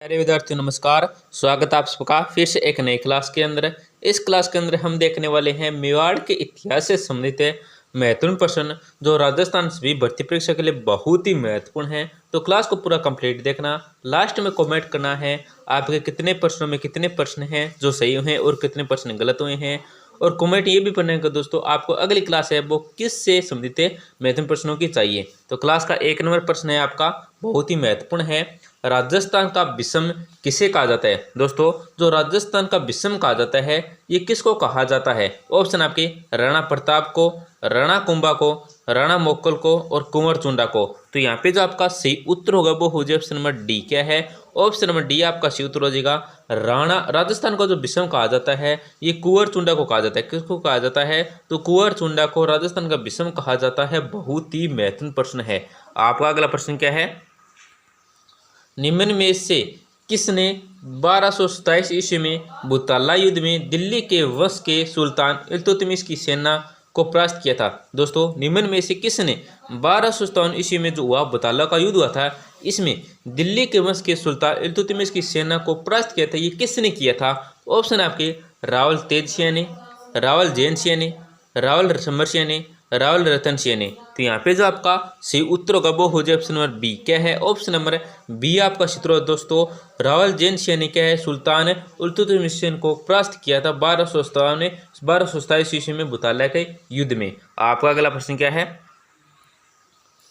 प्यारे विद्यार्थियों नमस्कार। स्वागत है आप सबका फिर से एक नई क्लास के अंदर। इस क्लास के अंदर हम देखने वाले हैं मेवाड़ के इतिहास से संबंधित महत्वपूर्ण प्रश्न जो राजस्थान सभी भर्ती परीक्षा के लिए बहुत ही महत्वपूर्ण हैं। तो क्लास को पूरा कंप्लीट देखना, लास्ट में कमेंट करना है आपके कितने प्रश्नों में कितने प्रश्न हैं जो सही हुए हैं और कितने प्रश्न गलत हुए हैं। और कमेंट ये भी पढ़ने का दोस्तों आपको अगली क्लास है वो किस से संबंधित महत्वपूर्ण प्रश्नों की चाहिए। तो क्लास का 1 नंबर प्रश्न है आपका, बहुत ही महत्वपूर्ण है। राजस्थान का विषम किसे कहा जाता है? दोस्तों जो राजस्थान का विषम कहा जाता है ये किसको कहा जाता है? ऑप्शन आपके राणा प्रताप को, राणा कुंभा को, राणा मोक्कल को और कुंवर चुंडा को। तो यहाँ पे जो आपका सही उत्तर होगा वो हो जाए ऑप्शन नंबर डी। क्या है? ऑप्शन नंबर डी आपका सही उत्तर हो जाएगा। राणा राजस्थान का जो विषम कहा जाता है ये कुंवर चुंडा को कहा जाता है। किसको कहा जाता है? तो कुंवर चुंडा को राजस्थान का विषम कहा जाता है। बहुत ही महत्वपूर्ण प्रश्न है। आपका अगला प्रश्न क्या है? निम्न में से किसने 1227 ईस्वी में बुताला युद्ध में दिल्ली के वंश के सुल्तान इल्तुतमिश की सेना को परास्त किया था? दोस्तों निम्न में से किसने 1257 ईस्वी में जो हुआ बुताला का युद्ध हुआ था इसमें दिल्ली के वंश के सुल्तान इल्तुतमिश की सेना को परास्त किया था? ये किसने किया था? ऑप्शन आपके रावल तेज सिंह ने, रावल जैन सिंह ने, रावल समर सिंह ने, रावल रतन सिंह ने। तो यहाँ पे जो आपका सही उत्तर होगा वो हो जाए ऑप्शन नंबर बी। क्या है? ऑप्शन नंबर बी आपका सूत्र है दोस्तों। रावल जैन सिंह ने क्या है सुल्तान इल्तुतमिश को परास्त किया था 1227 ईस्वी में बुताला के युद्ध में। आपका अगला प्रश्न क्या है?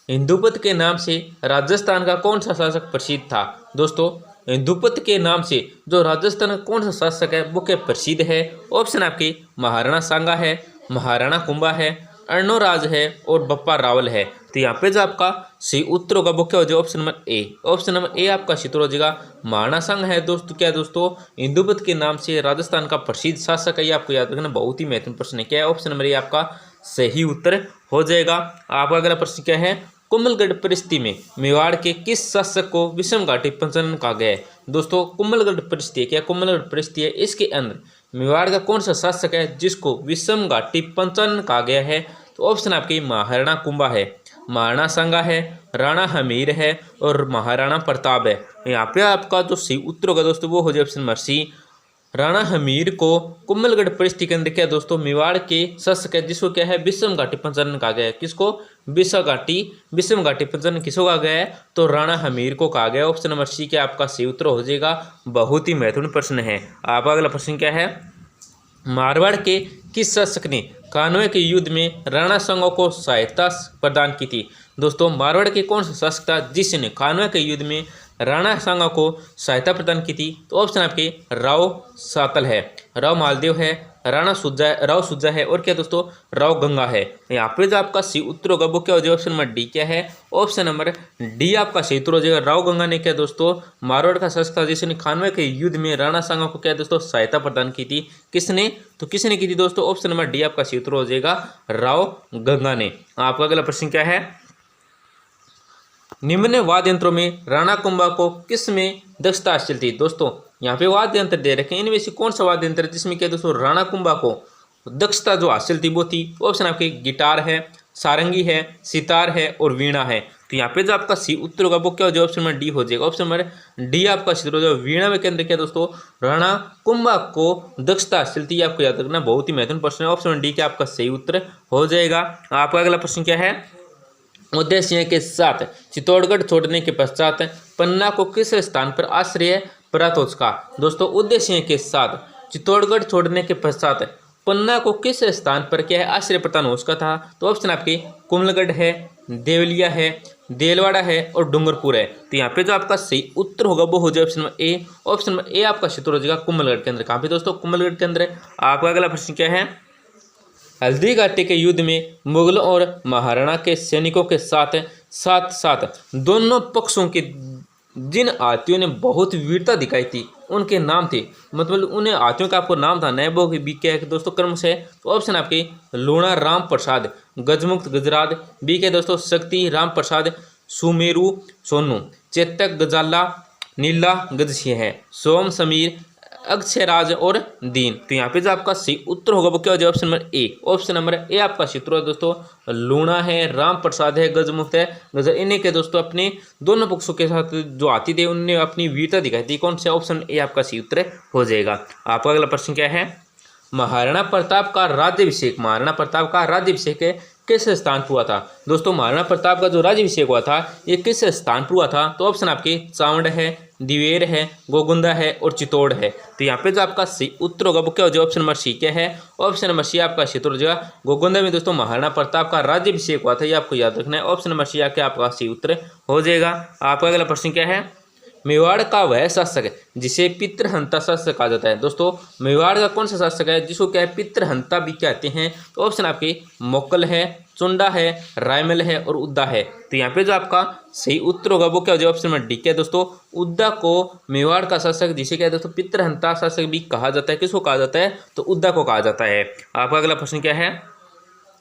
हिंदुपत के नाम से राजस्थान का कौन सा शासक प्रसिद्ध था? दोस्तों हिंदुपत के नाम से जो राजस्थान का कौन सा शासक है वो क्या प्रसिद्ध है? ऑप्शन आपके महाराणा सांगा है, महाराणा कुंभा है, अर्णोराज है और बप्पा रावल है। तो यहाँ पे जो आपका सही उत्तर होगा वो क्या हो जाएगा? Option number A. Option number A आपका सही उत्तर हो जाएगा। महाराणा सांगा है दोस्तों। क्या दोस्तों? हिंदुपत के नाम से राजस्थान का प्रसिद्ध शासक है। ये आपको याद रखना, बहुत ही महत्वपूर्ण प्रश्न है। क्या है? ऑप्शन नंबर ए आपका सही उत्तर हो जाएगा। आपका अगला प्रश्न क्या है? कुंभलगढ़ परिस्थिति में मेवाड़ के किस शासक को विषम घाटी पंचानन कहा गया है? दोस्तों कुंभलगढ़ परिस्थिति क्या? कुंभलगढ़ परिस्थिति है, इसके अंदर मेवाड़ का कौन सा शासक है जिसको विषम घाटी पंचानन कहा गया है? तो ऑप्शन आपके महाराणा कुंभा है, महाराणा सांगा है, राणा हमीर है और महाराणा प्रताप है। यहाँ पे आपका जो सही उत्तर होगा दोस्तों वो हो जाए option number C. Rana Hammir को कुंभलगढ़ परिस्थिति के अंदर क्या दोस्तों मेवाड़ के शासक है जिसको क्या है विषम घाटी पंचानन कहा गया है। किसको? विषम घाटी पंचानन किसको कहा गया है? तो राणा हमीर को कहा गया है। ऑप्शन नंबर सी क्या आपका सही उत्तर हो जाएगा। बहुत ही महत्वपूर्ण प्रश्न है। आपका अगला प्रश्न क्या है? मारवाड़ के किस शासक ने कान्वे के युद्ध में राणा सांगा को सहायता प्रदान की थी? दोस्तों मारवाड़ के कौन सा शासक था जिसने कान्वे के युद्ध में राणा सांगा को सहायता प्रदान की थी? तो ऑप्शन आपके राव सातल है, राव मालदेव है, राव सुजा है और क्या दोस्तों राव गंगा है। यहाँ पे जो आपका सही उत्तर होगा वो क्या हो जाएगा? Option number D. क्या है? ऑप्शन नंबर डी आपका सही उत्तर हो जाएगा। राव गंगा ने क्या दोस्तों मारवाड़ का शासक था जिसने कान्वे के युद्ध में राणा सांगा को क्या दोस्तों सहायता प्रदान की थी। किसने? तो किसने की थी दोस्तों? ऑप्शन नंबर डी आपका सही उत्तर हो जाएगा, राव गंगा ने। आपका अगला प्रश्न क्या है? निम्न वाद्य यंत्रों में राणा कुंभा को किस में दक्षता हासिल थी? दोस्तों यहाँ पे वाद्य यंत्र दे रखे हैं, इनमें से कौन सा वाद्य यंत्र है जिसमें क्या दोस्तों राणा कुंभा को दक्षता जो हासिल थी वो थी? ऑप्शन आपके गिटार है, सारंगी है, सितार है और वीणा है। तो यहाँ पे जो आपका सी उत्तर होगा वो क्या हो जाएगा? ऑप्शन नंबर डी हो जाएगा। ऑप्शन नंबर डी आपका सी हो जाएगा। वीणा में के अंदर क्या दोस्तों राणा कुंभा को दक्षता हासिल थी। आपको याद रखना, बहुत ही महत्वपूर्ण प्रश्न है। ऑप्शन नंबर डी क्या आपका सही उत्तर हो जाएगा। आपका अगला प्रश्न क्या है? उदय सिंह के साथ चित्तौड़गढ़ छोड़ने के पश्चात पन्ना को किस स्थान पर आश्रय प्राप्त हो चुका? दोस्तों उदय सिंह के साथ चित्तौड़गढ़ छोड़ने के पश्चात पन्ना को किस स्थान पर क्या है आश्रय प्रदान हो चुका था? तो ऑप्शन आपके कुंभलगढ़ है, देवलिया है, देलवाड़ा है और डूंगरपुर है। तो यहाँ पे जो आपका सही उत्तर होगा वो हो जाए option number A. Option number A आपका सही उत्तर हो जाएगा कुंभलगढ़ के अंदर। कहाँ पे दोस्तों? कुंभलगढ़ के अंदर। आपका अगला प्रश्न क्या है? हल्दी घाटी के युद्ध में मुगलों और महाराणा के सैनिकों के साथ साथ साथ दोनों पक्षों के जिन हाथियों ने बहुत वीरता दिखाई थी उनके नाम थे, मतलब उन्हें हाथियों का आपको नाम था नैबो बी क्या है दोस्तों क्रम से? तो ऑप्शन आपके लूणा राम प्रसाद, गजमुक्त गजराज, बी के दोस्तों शक्ति राम प्रसाद, सुमेरु सोनू, चेतक गजाला, नीला गजसिंह है, सोम समीर अक्षराज और दीन। तो यहाँ पे जो आपका सही उत्तर होगा वो क्या हो जाएगा, option number A. Option number A आपका सही उत्तर है दोस्तों। लूणा है, राम प्रसाद है, गजमुक्त है, गजर, इन्हीं के दोस्तों अपने दोनों पक्षों के साथ जो हाथी थे उनने अपनी वीरता दिखाई थी। कौन सा, ऑप्शन ए आपका सही उत्तर हो जाएगा। आपका अगला प्रश्न क्या है, महाराणा प्रताप का राज्याभिषेक, महाराणा प्रताप का राज्याभिषेक किस स्थान पर हुआ था। दोस्तों महाराणा प्रताप का जो राज्याभिषेक हुआ था ये किस स्थान पर हुआ था। तो ऑप्शन आपके चावंड है, दिवेर है, गोगुंदा है और चित्तौड़ है। तो यहाँ पे जो आपका सही उत्तर होगा वो क्या हो जाएगा, ऑप्शन नंबर सी क्या है, ऑप्शन नंबर सी आपका सही उत्तर हो जाएगा। गोगुंदा में दोस्तों महाराणा प्रताप का राज्याभिषेक हुआ था, ये आपको याद रखना है। ऑप्शन नंबर सी आपका सही उत्तर हो जाएगा। आपका अगला प्रश्न क्या है, मेवाड़ का वह शासक जिसे पितृहंता शासक कहा जाता है। दोस्तों मेवाड़ का कौन सा शासक है जिसको क्या है पितृहंता भी कहते हैं। तो ऑप्शन आपके मोक्कल है, चुंडा है, रायमल है और उद्दा है। तो यहाँ पे जो आपका सही उत्तर होगा वो क्या हो जाएगा, ऑप्शन नंबर डी क्या है दोस्तों। उद्दा को मेवाड़ का शासक जिसे क्या है दोस्तों पितृहंता शासक भी कहा जाता है। किसको कहा जाता है, तो उद्दा को कहा जाता है। आपका अगला प्रश्न क्या है,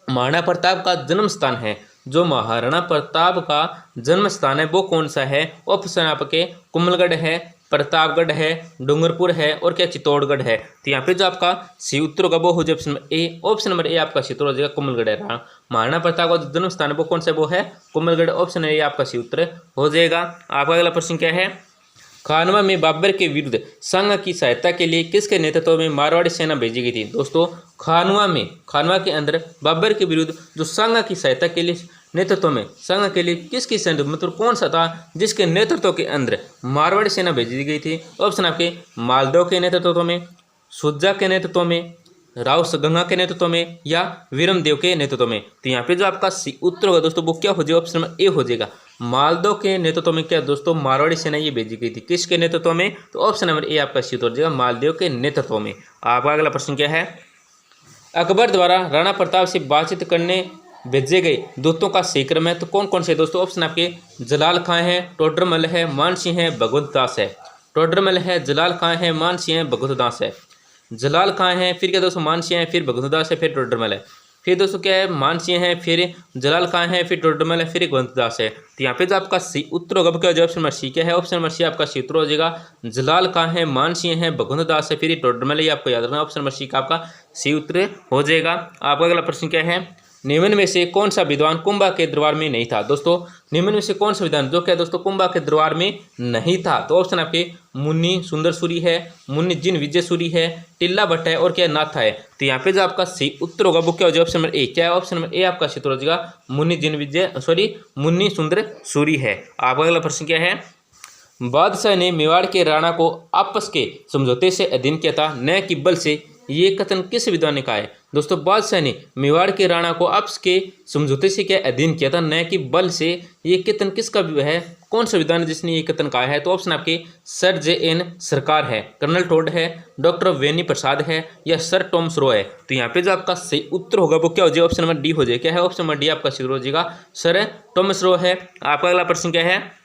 महाराणा प्रताप का जन्म स्थान है, जो महाराणा प्रताप का जन्म स्थान है वो कौन सा है। ऑप्शन आपके कुंभलगढ़ है, प्रतापगढ़ है, डूंगरपुर है और क्या चित्तौड़गढ़ है। तो यहाँ पे जो आपका सही उत्तर होगा वो हो जाए option A. Option number A आपका सही उत्तर हो जाएगा, कुंभलगढ़ है। महाराणा प्रताप का जो जन्म स्थान है वो कौन सा है, वो है कुंभलगढ़। ऑप्शन ए आपका सही उत्तर हो जाएगा। आपका अगला प्रश्न क्या है, खानवा में बाबर के विरुद्ध संघ की सहायता के लिए किसके नेतृत्व में मारवाड़ी सेना भेजी गई थी। दोस्तों खानवा के अंदर बाबर के विरुद्ध जो संघ की सहायता के लिए नेतृत्व में संघ के लिए किसकी सेना, मतलब कौन सा था जिसके नेतृत्व के अंदर मारवाड़ी सेना भेजी गई थी। ऑप्शन आपके मालदेव के नेतृत्व में, सुज्जा के नेतृत्व में, राव गंगा के नेतृत्व में या वीरमदेव के नेतृत्व में। तो यहाँ पे जो आपका उत्तर होगा दोस्तों वो क्या हो जाएगा, ऑप्शन नंबर ए हो जाएगा। मालदो के नेतृत्व में क्या दोस्तों मारवाड़ी सेना ये भेजी गई थी। किसके नेतृत्व में, तो ऑप्शन नंबर ए आपका सही उत्तर हो जाएगा, मालदेव के नेतृत्व में। आपका अगला प्रश्न क्या है, अकबर द्वारा राणा प्रताप से बातचीत करने भेजे गए दूतों का सही क्रम है। तो कौन कौन से दोस्तों, ऑप्शन आपके जलाल खां है, टोडरमल है, मानसिंह है, भगवत दास है। टोडरमल है, जलाल खां है, मानसिंह है, भगवत दास है। जलाल खां है, फिर क्या दोस्तों मानसिंह है, फिर भगवत दास है, फिर टोडरमल है। फिर दोस्तों क्या है, मानसिंह है, फिर जलाल खां है, फिर टोडरमल है, फिर भगवत दास है। तो यहाँ पे जो आपका सही उत्तर होगा क्या हो जाएगा, ऑप्शन नंबर सी क्या है, ऑप्शन नंबर सी आपका सही उत्तर हो जाएगा। जलाल खां है, मानसिंह है, भगवत दास है, फिर टोडरमल है, ये आपको याद रखना। ऑप्शन नंबर सी का आपका सही उत्तर हो जाएगा। आपका अगला प्रश्न क्या है, निम्न में से कौन सा विद्वान कुंभा के दरबार में नहीं था। दोस्तों निम्न में से कौन सा विद्वान जो क्या दोस्तों कुंभा के दरबार में नहीं था। तो ऑप्शन आपके मुन्नी सुंदर सूरी है, मुन्नी जिन विजय सूरी है, टिल्ला भट्ट है और क्या नाथा है। तो यहाँ पे जो आपका सही उत्तर होगा वो क्या हो जाएगा, ऑप्शन नंबर ए क्या है, ऑप्शन नंबर ए आपका सही उत्तर हो जाएगा, मुन्नी सुंदर सूरी है। आपका अगला प्रश्न क्या है, बादशाह ने मेवाड़ के राणा को आपस के समझौते से अधीन किया था, न कि बल से, ये कथन किस विद्वान ने कहा है। दोस्तों बादशाह ने मेवाड़ के राणा को आपस के समझौते से क्या अधीन किया था, न कि बल से, ये कथन किसका है, कौन सा विद्वान है जिसने ये कथन कहा है। तो ऑप्शन आपके सर जे.एन. सरकार है, कर्नल टोड है, डॉक्टर वेनी प्रसाद है या सर टॉमस रो है। तो यहाँ पे जो आपका सही उत्तर होगा वो क्या हो जाएगा, ऑप्शन नंबर डी हो जाएगा। क्या है, ऑप्शन नंबर डी आपका सही हो जाएगा, सर टॉमस रो है। आपका अगला प्रश्न क्या है,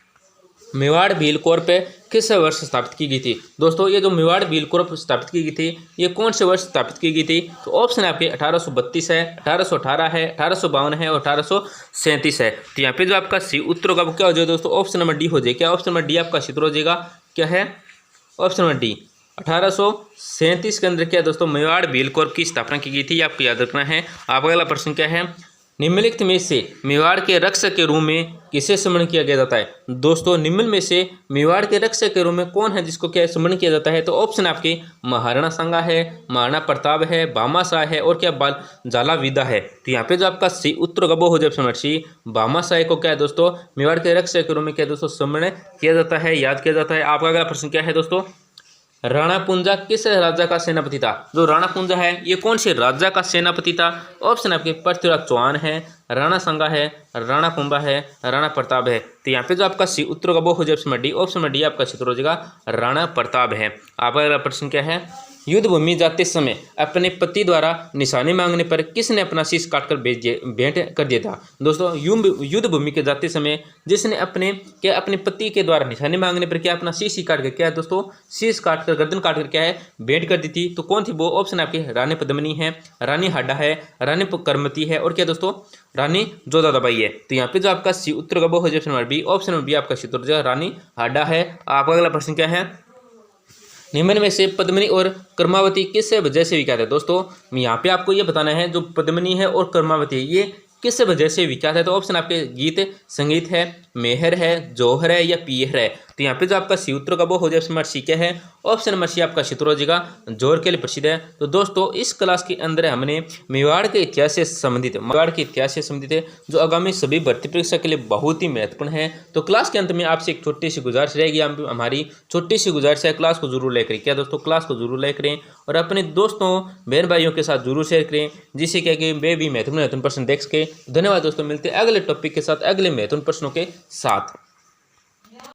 मेवाड़ भील कॉर्प किस वर्ष स्थापित की गई थी। दोस्तों ये जो मेवाड़ भील कॉर्प स्थापित की गई थी ये कौन से वर्ष स्थापित की गई थी। तो ऑप्शन आपके 1832 है, 1818 है, 1852 है और 1837 है। तो यहाँ पे जो आपका सही उत्तर होगा वो क्या हो जाएगा दोस्तों, ऑप्शन नंबर डी हो जाएगा। क्या ऑप्शन नंबर डी आपका सही उत्तर हो जाएगा, क्या है, ऑप्शन नंबर डी 1837 के अंदर क्या दोस्तों मेवाड़ भील कॉर्प की स्थापना की गई थी, आपको याद रखना है। आपका अगला प्रश्न क्या है, निम्नलिखित में से मेवाड़ के रक्षक के रूप में किसे सम्मानित किया गया जाता है। दोस्तों निम्न में से मेवाड़ के रक्षक के रूप में कौन है जिसको क्या सम्मानित किया जाता है। तो ऑप्शन आपके महाराणा सांगा है, महाराणा प्रताप है, भामाशाह है और क्या बाल जाला विदा है। तो यहाँ पे जो आपका सही उत्तर होगा वो हो जाए ऑप्शन नंबर सी, भामाशाह को क्या है दोस्तों मेवाड़ के रक्षक के रूप में क्या दोस्तों सम्मानित किया जाता है, याद किया जाता है। आपका अगला प्रश्न क्या है दोस्तों, राणा पुंजा किस राजा का सेनापति था। जो राणा पुंजा है ये कौन से राजा का सेनापति था। ऑप्शन आपके पृथ्वीराज चौहान है, राणा सांगा है, राणा कुंभा है, राणा प्रताप है। तो यहाँ पे जो आपका सही उत्तर होगा वो हो जाए option number D, option number D आपका सही उत्तर हो जाएगा, राणा प्रताप है। आपका अगला प्रश्न क्या है, युद्ध भूमि जाते समय अपने पति द्वारा निशानी मांगने पर किसने अपना शीश काटकर भेंट कर दिया था। दोस्तों युद्ध भूमि के जाते समय जिसने अपने पति के द्वारा निशानी मांगने पर क्या अपना शीश काट कर क्या है दोस्तों शीश काटकर गर्दन काटकर क्या है भेंट कर दी थी। तो कौन थी वो, ऑप्शन आपके रानी पद्मिनी है, रानी हाडा है, रानी करमती है और क्या दोस्तों रानी जोधाबाई है। तो यहाँ पे जो आपका सही उत्तर होगा वो हो जाए option number B, option number B आपका सही उत्तर हो जाएगा, रानी हाडा है। आपका अगला प्रश्न क्या है, निम्न में से पद्मिनी और कर्मावती किस वजह से विख्यात है। दोस्तों यहाँ पे आपको ये बताना है, जो पद्मिनी है और कर्मावती है ये किस वजह से विख्यात है। तो ऑप्शन आपके गीत संगीत है, मेहर है, जौहर है या पीहर है। तो यहाँ पे जो आपका सी उत्तर का वो हो जाए ऑप्शन नंबर सी क्या है, ऑप्शन नंबर सी आपका शत्रुंजय का जोहर के लिए प्रसिद्ध है। तो दोस्तों इस क्लास के अंदर हमने मेवाड़ के इतिहास से संबंधित जो आगामी सभी भर्ती परीक्षा के लिए बहुत ही महत्वपूर्ण है। तो क्लास के अंत में आपसे एक छोटी सी गुजारिश रहेगी, हमारी छोटी सी गुजारिश है, क्लास को जरूर लाइक करें। क्या दोस्तों, क्लास को जरूर लाइक करें और अपने दोस्तों बहन भाइयों के साथ जरूर शेयर करें, जिससे क्या कि वे भी महत्वपूर्ण प्रश्न देख सके। धन्यवाद दोस्तों, मिलते हैं अगले टॉपिक के साथ, अगले महत्वपूर्ण प्रश्नों के साथ।